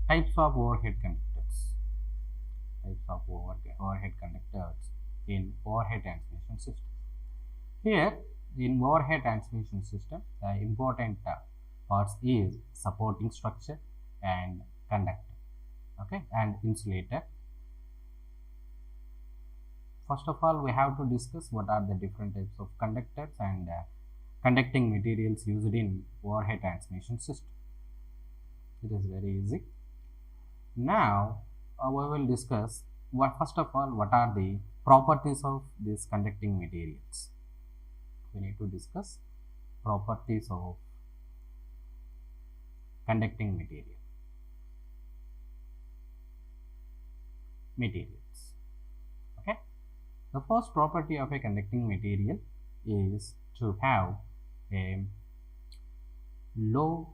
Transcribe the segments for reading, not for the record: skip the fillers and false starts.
Types of overhead conductors. Types of overhead conductors in overhead transmission system. Here, in overhead transmission system, the important parts is supporting structure and conductor, okay, and insulator. First of all, we have to discuss what are the different types of conductors and conducting materials used in overhead transmission system. It is very easy. Now, we will discuss first of all what are the properties of these conducting materials. We need to discuss properties of conducting materials. Okay. The first property of a conducting material is to have a low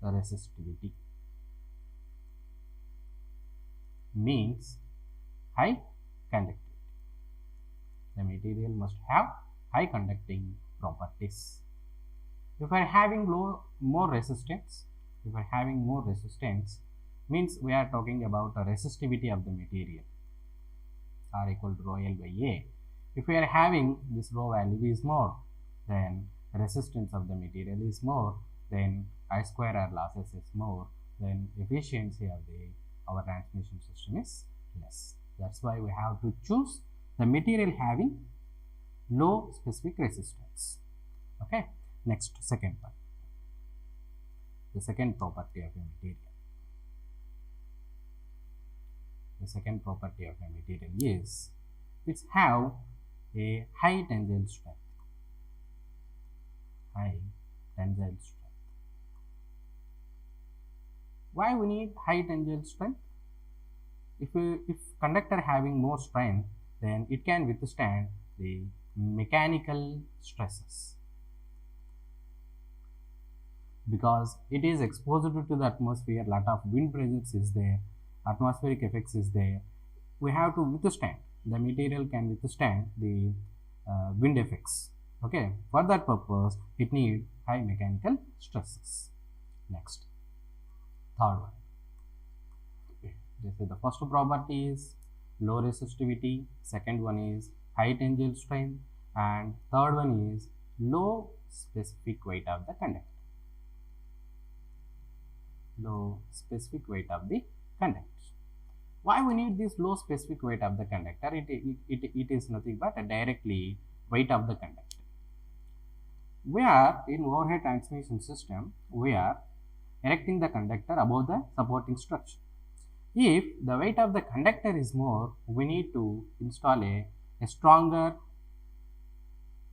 resistivity, means high conductivity. The material must have high conducting properties. If we are having more resistance, means we are talking about the resistivity of the material, R equal to rho L by A. If we are having this rho value is more, then resistance of the material is more, then I square R losses is more, then efficiency of our transmission system is less. That's why we have to choose the material having low specific resistance. Okay. Next, second part. The second property of a material. The second property of a material is it have a high tensile strength. High tensile strength. Why we need high tensile strength? If conductor having more strength, then it can withstand the mechanical stresses, because it is exposed to the atmosphere. Lot of wind pressures is there, atmospheric effects is there. We have to withstand. The material can withstand the wind effects. Okay, for that purpose, it needs high mechanical stresses. Next, third one. This is the first property is low resistivity, second one is high tensile strength, and third one is low specific weight of the conductor. Low specific weight of the conductor. Why we need this low specific weight of the conductor? It is nothing but a directly weight of the conductor. We are in overhead transmission system, we are erecting the conductor above the supporting structure. If the weight of the conductor is more, we need to install a stronger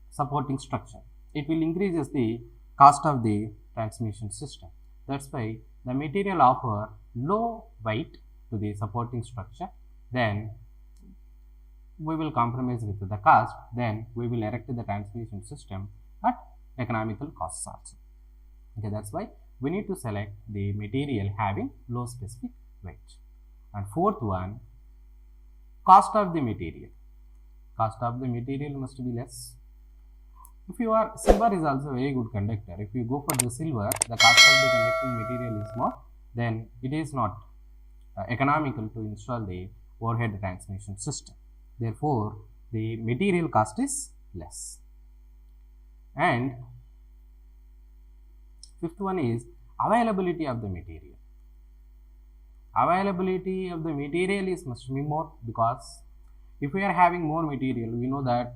supporting structure. It will increase the cost of the transmission system. That's why the material offer low weight to the supporting structure. Then we will compromise with the cost. Then we will erect the transmission system at economical costs also. Okay, that's why we need to select the material having low specific weight. And fourth one, cost of the material. Cost of the material must be less. If you are, silver is also a very good conductor. If you go for the silver, the cost of the conducting material is more, then it is not economical to install the overhead transmission system. Therefore, the material cost is less. And fifth one is availability of the material. Availability of the material is must be more, because if we are having more material, we know that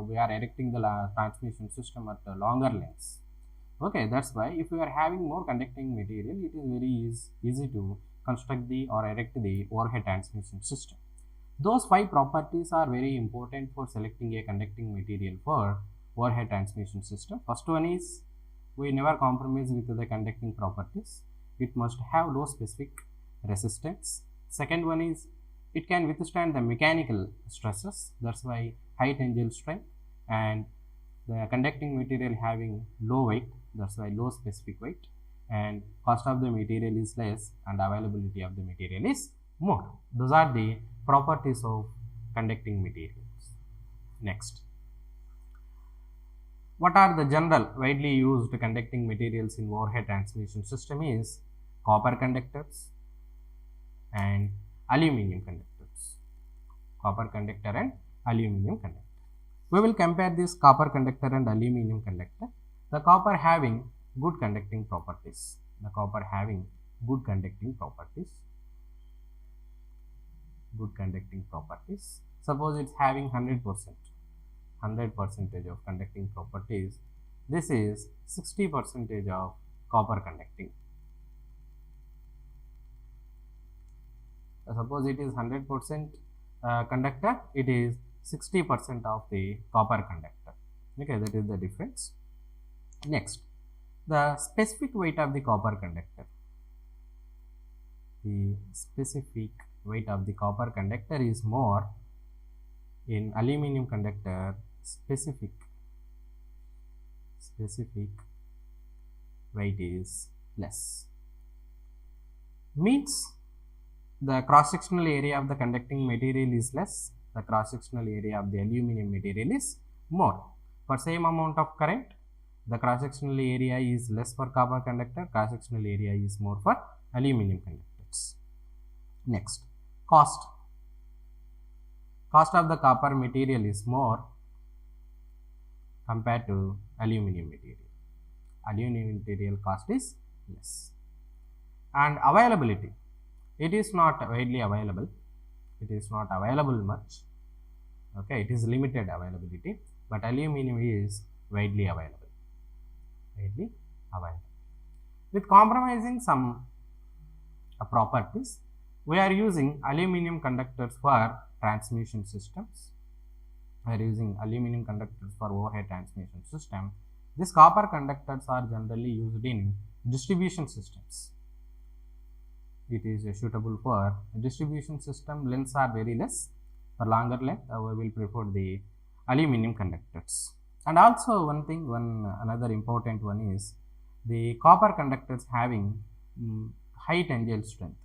we are erecting the transmission system at a longer lengths. Okay, that's why if we are having more conducting material, it is very easy to construct the or erect the overhead transmission system. Those 5 properties are very important for selecting a conducting material for overhead transmission system. First one is we never compromise with the conducting properties. It must have low specific resistance. Second one is it can withstand the mechanical stresses. That's why high tensile strength, and the conducting material having low weight. That's why low specific weight, and cost of the material is less and availability of the material is more. Those are the properties of conducting materials. Next, what are the general widely used conducting materials in overhead transmission system is copper conductors, and aluminium conductors. Copper conductor and aluminium conductor. We will compare this copper conductor and aluminium conductor. The copper having good conducting properties. The copper having good conducting properties. Good conducting properties. Suppose it's having 100% of conducting properties. This is 60% of copper conducting. Suppose it is 100% conductor, it is 60% of the copper conductor. Okay, that is the difference. Next, the specific weight of the copper conductor. The specific weight of the copper conductor is more. In aluminium conductor, specific weight is less. Means the cross-sectional area of the conducting material is less, the cross-sectional area of the aluminium material is more. For same amount of current, the cross-sectional area is less for copper conductor, cross-sectional area is more for aluminium conductors. Next, cost. Cost of the copper material is more compared to aluminium material. Aluminium material cost is less. And availability. It is not widely available. It is not available much. Okay, it is limited availability, but aluminium is widely available. With compromising some properties, we are using aluminium conductors for transmission systems. We are using aluminium conductors for overhead transmission system. These copper conductors are generally used in distribution systems. It is suitable for distribution system. Lengths are very less. For longer length, we will prefer the aluminium conductors. And also another important one is the copper conductors having high tensile strength.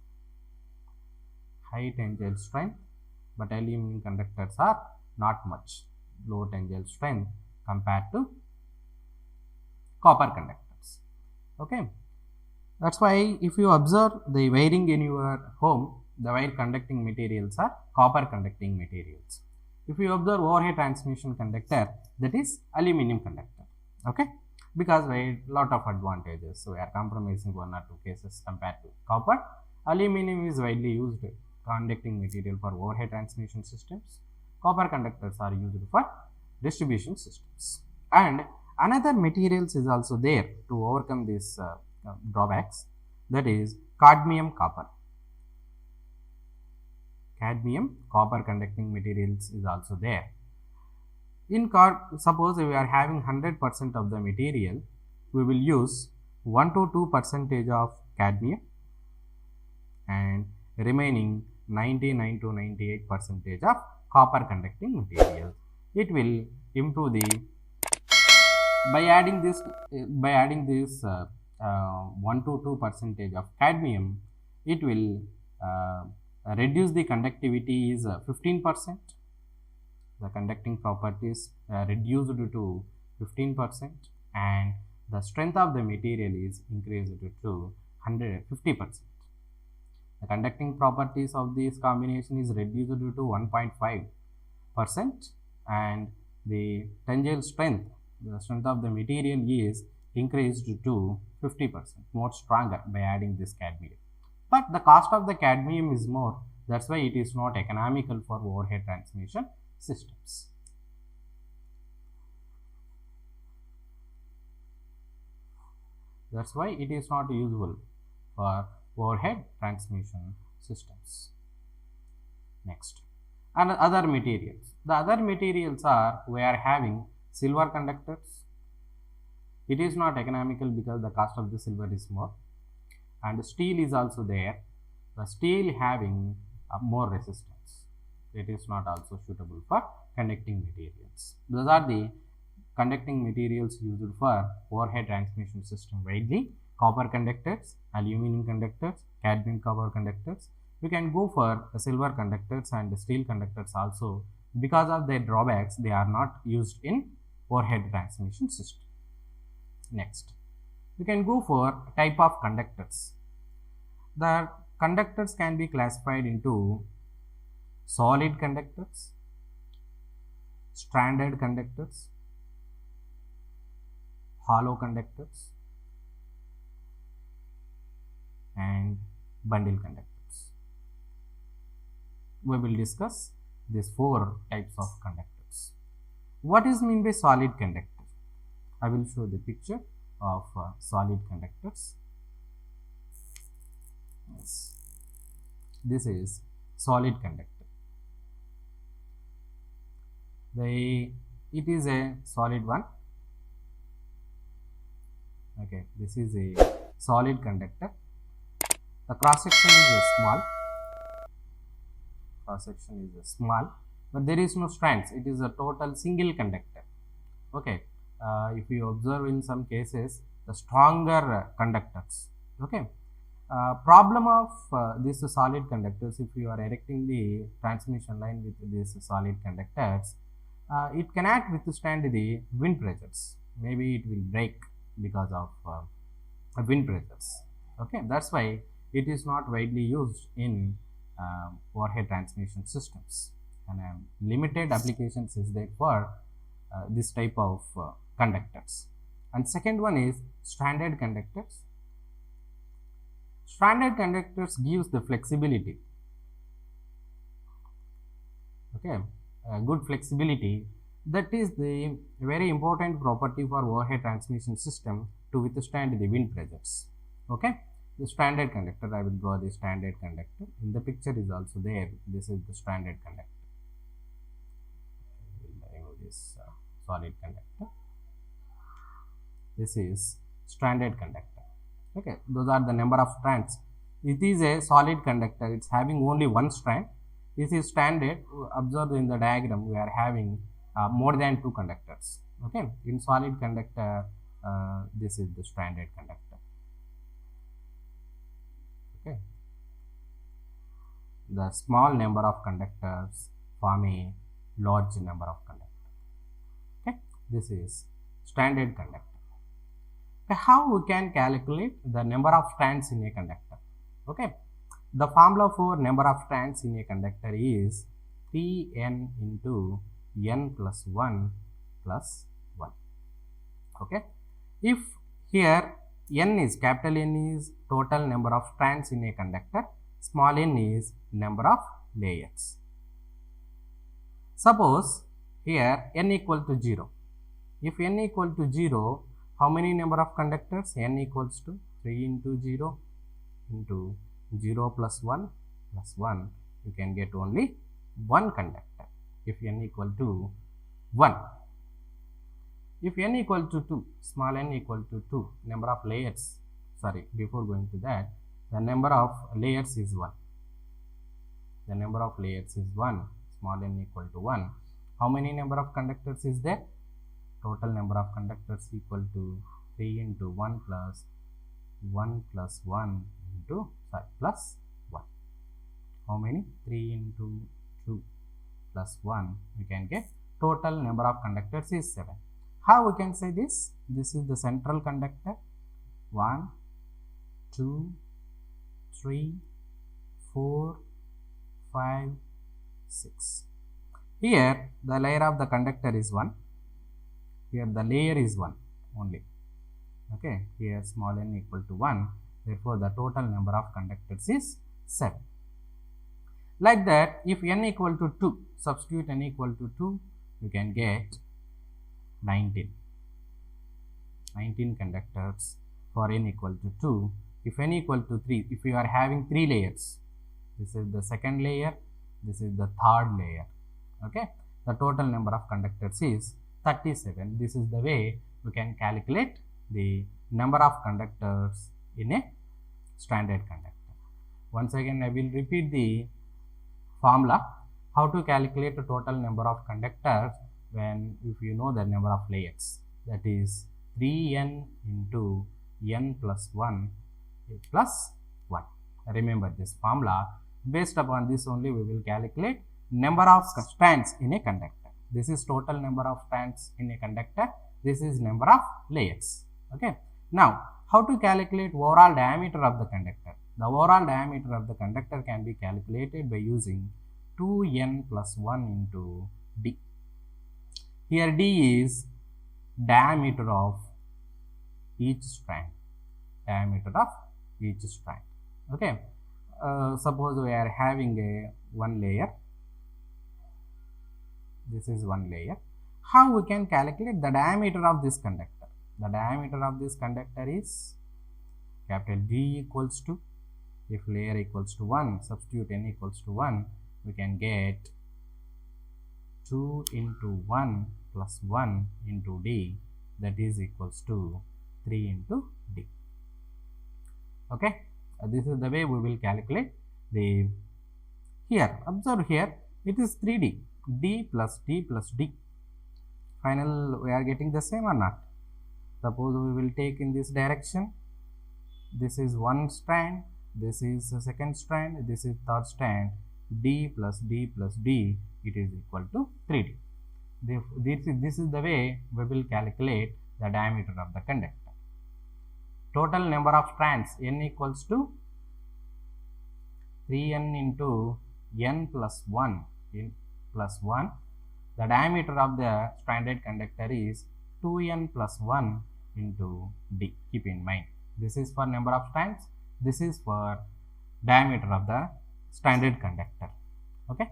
But aluminium conductors are not much, low tensile strength compared to copper conductors. Okay, that's why if you observe the wiring in your home, the wire conducting materials are copper conducting materials. If you observe overhead transmission conductor, that is aluminium conductor. Okay, because we lot of advantages, so we are compromising one or two cases compared to copper. Aluminium is widely used conducting material for overhead transmission systems. Copper conductors are used for distribution systems. And another materials is also there to overcome these drawbacks, that is cadmium copper. Cadmium copper conducting materials is also there. Suppose we are having 100% of the material, we will use 1 to 2% of cadmium and remaining 99 to 98% of copper conducting material. It will improve the by adding this 1 to 2% of cadmium, it will reduce the conductivity is 15%. The conducting properties reduced to 15%, and the strength of the material is increased to 150%. The conducting properties of this combination is reduced to 1.5%, and the tensile strength, the strength of the material is increased to 50%, more stronger by adding this cadmium. But the cost of the cadmium is more, that's why it is not economical for overhead transmission systems. That's why it is not useful for overhead transmission systems. Next, and other materials. The other materials are, we are having silver conductors. It is not economical because the cost of the silver is more, and steel is also there. The steel having more resistance. It is not also suitable for conducting materials. Those are the conducting materials used for overhead transmission system widely: copper conductors, aluminium conductors, cadmium copper conductors. We can go for silver conductors and steel conductors also. Because of their drawbacks, they are not used in overhead transmission system. Next, we can go for type of conductors. The Conductors can be classified into solid conductors, stranded conductors, hollow conductors, and bundle conductors. We will discuss these 4 types of conductors. What is meant by solid conductor? I will show the picture of solid conductors. Yes. This is solid conductor. It is a solid one. Okay, this is a solid conductor. The cross section is small. Cross section is small, but there is no strands. It is a total single conductor. Okay, if you observe in some cases the stronger conductors. Okay, problem of these solid conductors, if you are erecting the transmission line with these solid conductors, it cannot withstand the wind pressures. Maybe it will break because of wind pressures. Okay, that's why it is not widely used in overhead transmission systems, and limited applications is there for this type of conductors. And second one is stranded conductors. Stranded conductors gives the flexibility. Okay, good flexibility. That is the very important property for overhead transmission system to withstand the wind pressures. Okay, the stranded conductor, I will draw the stranded conductor. In the picture is also there. This is the stranded conductor. I will remove this solid conductor. This is stranded conductor. Okay, those are the number of strands. It is a solid conductor. It's having only one strand. This is stranded. Observe in the diagram, we are having more than 2 conductors. Okay, in solid conductor, this is the stranded conductor. Okay, the small number of conductors form a large number of conductors. Okay, this is stranded conductor. Okay, how we can calculate the number of strands in a conductor? Okay, the formula for number of strands in a conductor is 3n into n plus 1 plus 1. Okay, if here n is, capital N is total number of strands in a conductor, small n is number of layers. Suppose here n equal to 0. If n equal to 0, how many number of conductors? N equals to 3 into 0 into 0 plus 1 plus 1. You can get only 1 conductor if n equal to 1. If n equal to 2, small n equal to 2, number of layers, sorry, before going to that, the number of layers is 1. The number of layers is 1, small n equal to 1. How many number of conductors is there? Total number of conductors equal to 3 into 1 plus 1 plus 1 into, sorry, plus 1. How many? 3 into 2 plus 1, we can get total number of conductors is 7. How we can say this? This is the central conductor. 1, 2, 3, 4, 5, 6. Here the layer of the conductor is 1. Here the layer is 1 only. Okay, here small n equal to 1. Therefore, the total number of conductors is 7. Like that, if n equal to 2, substitute n equal to 2, you can get 19. 19 conductors for n equal to 2. If n equal to 3, if you are having 3 layers, this is the second layer, this is the third layer. Okay, the total number of conductors is 37. This is the way we can calculate the number of conductors in a stranded conductor. Once again, I will repeat the formula how to calculate the total number of conductors when if you know the number of layers, that is 3n into n plus 1 plus 1. Remember this formula. Based upon this only we will calculate number of strands in a conductor. This is total number of strands in a conductor. This is number of layers. Okay. Now, how to calculate overall diameter of the conductor? The overall diameter of the conductor can be calculated by using 2n plus 1 into d. Here d is diameter of each strand. Diameter of each strand. Okay. Suppose we are having a one layer. This is one layer. How we can calculate the diameter of this conductor? The diameter of this conductor is capital D equals to, if layer equals to 1, substitute n equals to 1, we can get 2 into 1 plus 1 into d, that is equals to 3 into d. Okay, this is the way we will calculate the, here observe here it is 3d, d plus d plus d. Final we are getting the same or not? Suppose we will take in this direction, this is one strand, this is the second strand, this is third strand, d plus d plus d, it is equal to 3d. This is the way we will calculate the diameter of the conductor. Total number of strands n equals to 3n into n plus 1 in plus 1. The diameter of the stranded conductor is 2n plus 1 into d. Keep in mind, this is for number of strands, this is for diameter of the stranded conductor. Okay.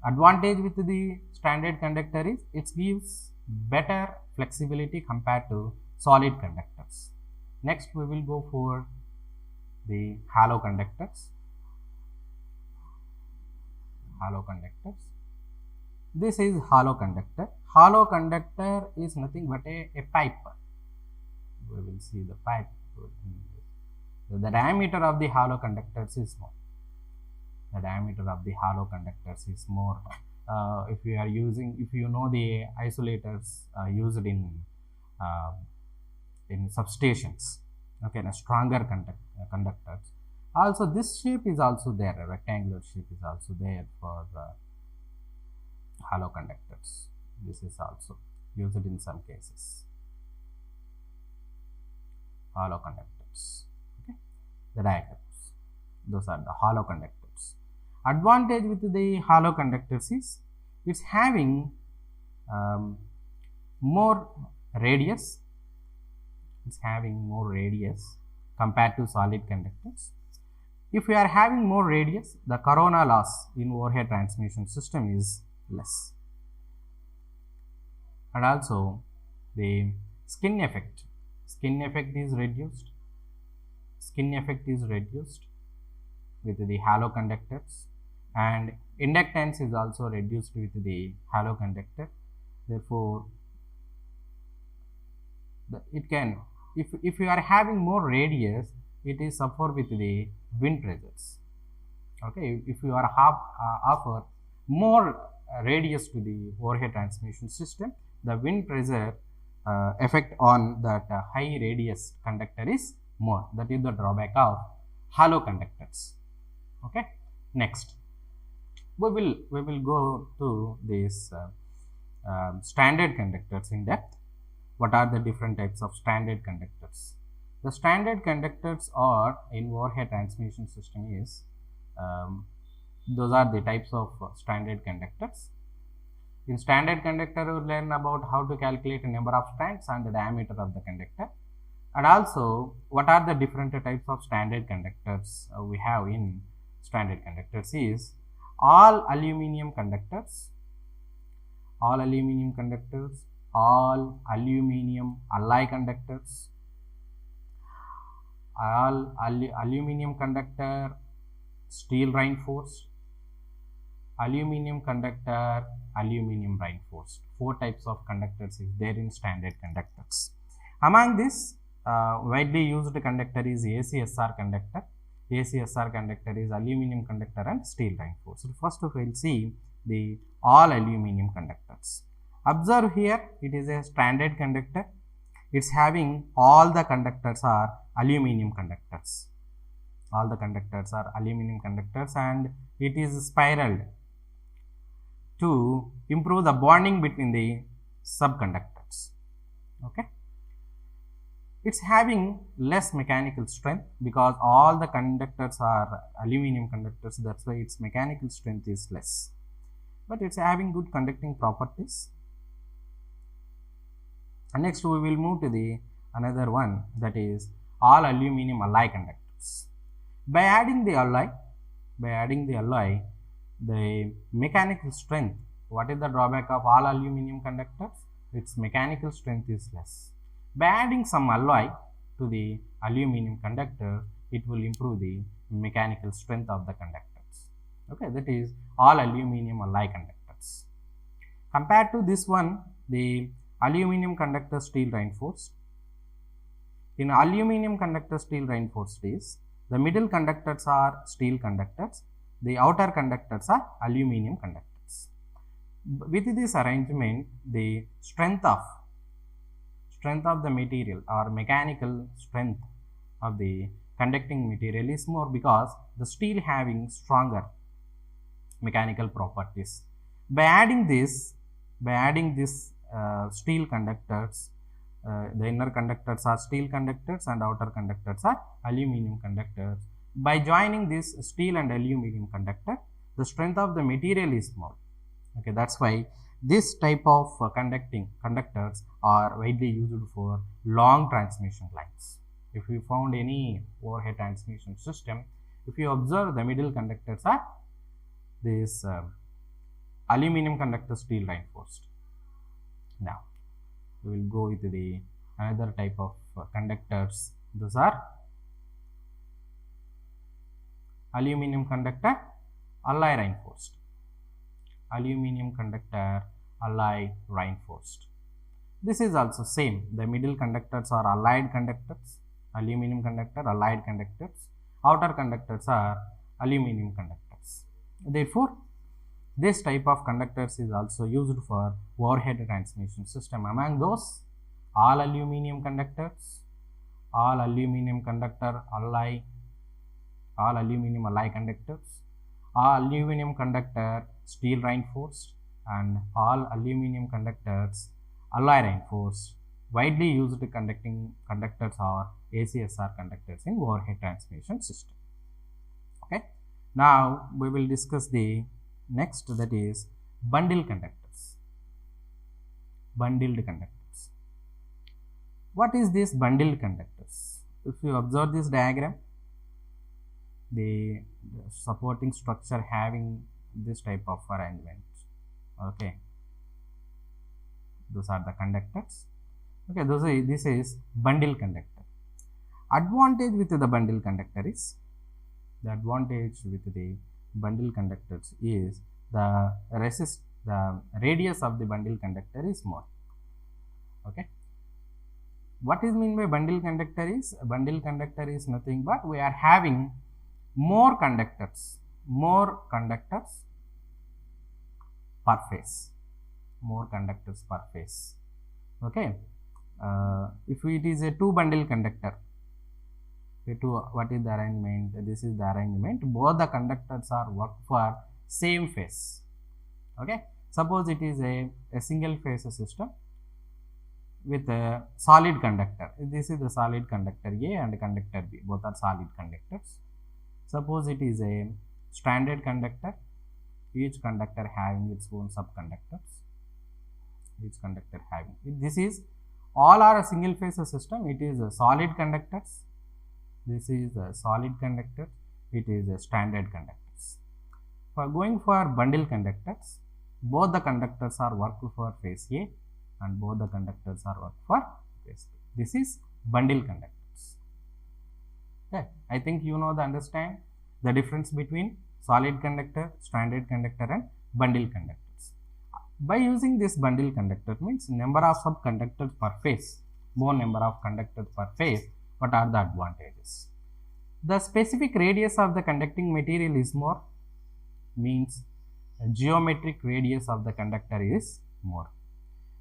Advantage with the stranded conductor is it gives better flexibility compared to solid conductors. Next we will go for the hollow conductors. Hollow conductors. This is hollow conductor. Hollow conductor is nothing but a pipe. We will see the pipe. So the diameter of the hollow conductors is more. The diameter of the hollow conductors is more. If you are using, if you know the isolators used in substations, okay, the stronger conductors. Also, this shape is also there. A rectangular shape is also there for hollow conductors. This is also used in some cases. Hollow conductors. Okay, the diagrams. Those are the hollow conductors. Advantage with the hollow conductors is it's having more radius. It's having more radius compared to solid conductors. If we are having more radius, the corona loss in overhead transmission system is less. And also the skin effect is reduced. Skin effect is reduced with the hollow conductors, and inductance is also reduced with the hollow conductor. Therefore, it can, if you are having more radius, it is suffer with the wind pressures. Okay, if you are offer more radius to the overhead transmission system, the wind pressure effect on that high radius conductor is more. That is the drawback of hollow conductors. Okay. Next, we will go to these standard conductors in depth. What are the different types of standard conductors? The standard conductors are in overhead transmission system is those are the types of standard conductors. In standard conductor, we will learn about how to calculate the number of strands and the diameter of the conductor, and also what are the different types of standard conductors we have in standard conductors is all aluminum conductors, all aluminum conductors, all aluminum alloy conductors, all aluminum conductor steel reinforced, aluminum conductor aluminum reinforced. 4 types of conductors is there in standard conductors. Among this widely used conductor is ACSR conductor. ACSR conductor is aluminum conductor and steel reinforced. First we will see the all aluminum conductors. Observe here, it is a standard conductor. It's having all the conductors are aluminum conductors. All the conductors are aluminum conductors, and it is spiraled to improve the bonding between the subconductors. Okay. it's having less mechanical strength because all the conductors are aluminum conductors, that's why its mechanical strength is less, but it's having good conducting properties. And next we will move to the another one, that is all aluminum alloy conductors. By adding the alloy, the mechanical strength, what is the drawback of all aluminum conductors? Its mechanical strength is less. By adding some alloy to the aluminum conductor, it will improve the mechanical strength of the conductors. Okay, that is all aluminum alloy conductors. Compared to this one, the aluminum conductor steel reinforced. In aluminum conductor steel reinforced is the middle conductors are steel conductors, the outer conductors are aluminum conductors. With this arrangement, the strength of the material or mechanical strength of the conducting material is more because the steel having stronger mechanical properties. By adding this steel conductors, the inner conductors are steel conductors and outer conductors are aluminum conductors. By joining this steel and aluminum conductor, the strength of the material is more. Okay, that's why this type of conductors are widely used for long transmission lines. If you found any overhead transmission system, if you observe, the middle conductors are this aluminum conductor steel reinforced. Now we will go with the another type of conductors. Those are aluminum conductor alloy reinforced. Aluminum conductor alloy reinforced. This is also same. The middle conductors are allied conductors, aluminum conductor allied conductors. Outer conductors are aluminum conductors. Therefore, this type of conductors is also used for overhead transmission system. Among those, all aluminum conductors, all aluminum conductor alloy, all aluminum alloy conductors, all aluminum conductor steel reinforced, and all aluminum conductors alloy reinforced. Widely used conducting conductors are ACSR conductors in overhead transmission system. Okay. Now we will discuss the next, that is bundle conductors. Bundled conductors. What is this bundled conductors? If you observe this diagram, the supporting structure having this type of arrangement. Okay, those are the conductors. Okay, this is bundle conductor. Advantage with the bundle conductor is, the advantage with the bundle conductors is the radius of the bundle conductor is more. Okay, what is mean by bundle conductor is, bundle conductor is nothing but we are having more conductors per phase, more conductors per phase. Okay, if it is a two bundle conductor, what is the arrangement? This is the arrangement. Both the conductors are work for same phase. Okay, suppose it is a single phase system with a solid conductor. This is the solid conductor A and conductor B. Both are solid conductors. Suppose it is a stranded conductor. Each conductor having its own subconductors. Each conductor having. This is all are a single phase system. It is a solid conductors. This is a solid conductor. It is a stranded conductors. For going for bundle conductors, both the conductors are work for phase A and both the conductors are work for phase B. This is bundle conductors. Okay, I think you know understand the difference between solid conductor, stranded conductor and bundle conductors. By using this bundle conductor means number of subconductors per phase, more number of conductors per phase. What are the advantages? The specific radius of the conducting material is more, means geometric radius of the conductor is more.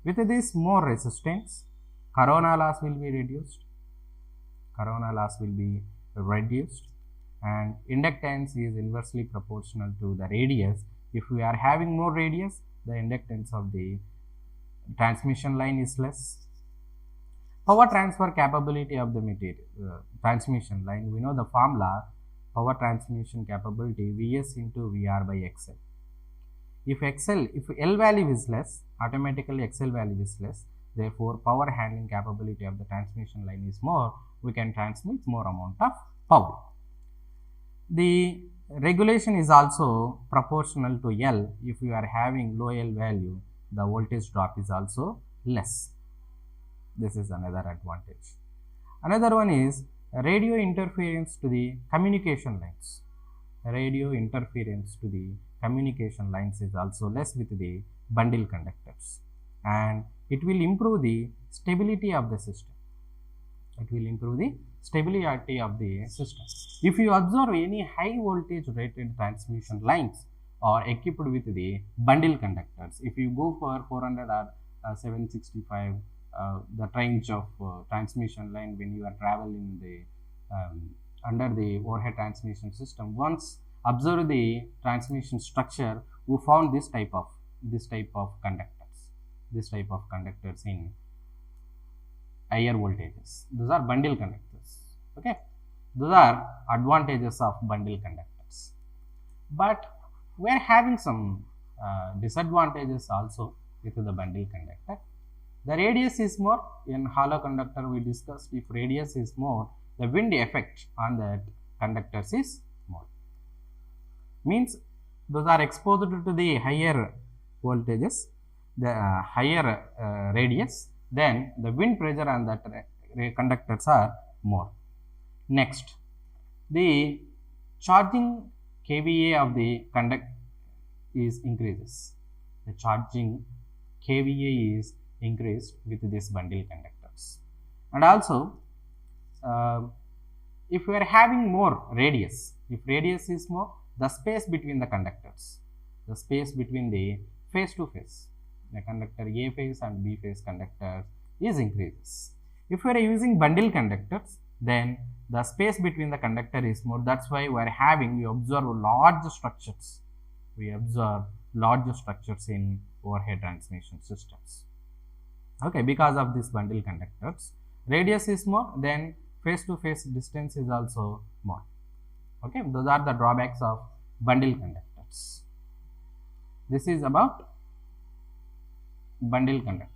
With this more resistance, corona loss will be reduced. Corona loss will be reduced, and inductance is inversely proportional to the radius. If we are having more radius, the inductance of the transmission line is less. Power transfer capability of the material transmission line. We know the formula: power transmission capability Vs into Vr by XL. If L value is less, automatically XL value is less. Therefore, power handling capability of the transmission line is more. We can transmit more amount of power. The regulation is also proportional to L. If you are having low L value, the voltage drop is also less. This is another advantage. Another one is radio interference to the communication lines. Radio interference to the communication lines is also less with the bundle conductors, and it will improve the stability of the system. It will improve the stability of the system. If you observe any high voltage rated transmission lines are equipped with the bundle conductors, if you go for 400 or 765, the range of transmission line, when you are traveling the under the overhead transmission system, once observe the transmission structure, we found this type of conductors in higher voltages. Those are bundle conductors. Okay, those are advantages of bundle conductors. But we are having some disadvantages also with the bundle conductor. The radius is more. In hollow conductor we discussed, if radius is more, the wind effect on that conductors is more. Means those are exposed to the higher voltages, the higher radius, then the wind pressure on that conductors are more. Next, the charging kVA of the conductor is increases. The charging kVA is increased with this bundle conductors. And also, if we are having more radius, if radius is more, the space between the conductors, the space between the face to face, the conductor A phase and B phase conductor is increases. If we are using bundle conductors, then the space between the conductor is more. That's why we observe large structures. We observe large structures in overhead transmission systems. Okay, because of this bundle conductors, radius is more, then face to face distance is also more. Okay, those are the drawbacks of bundle conductors. This is about bundle conductor.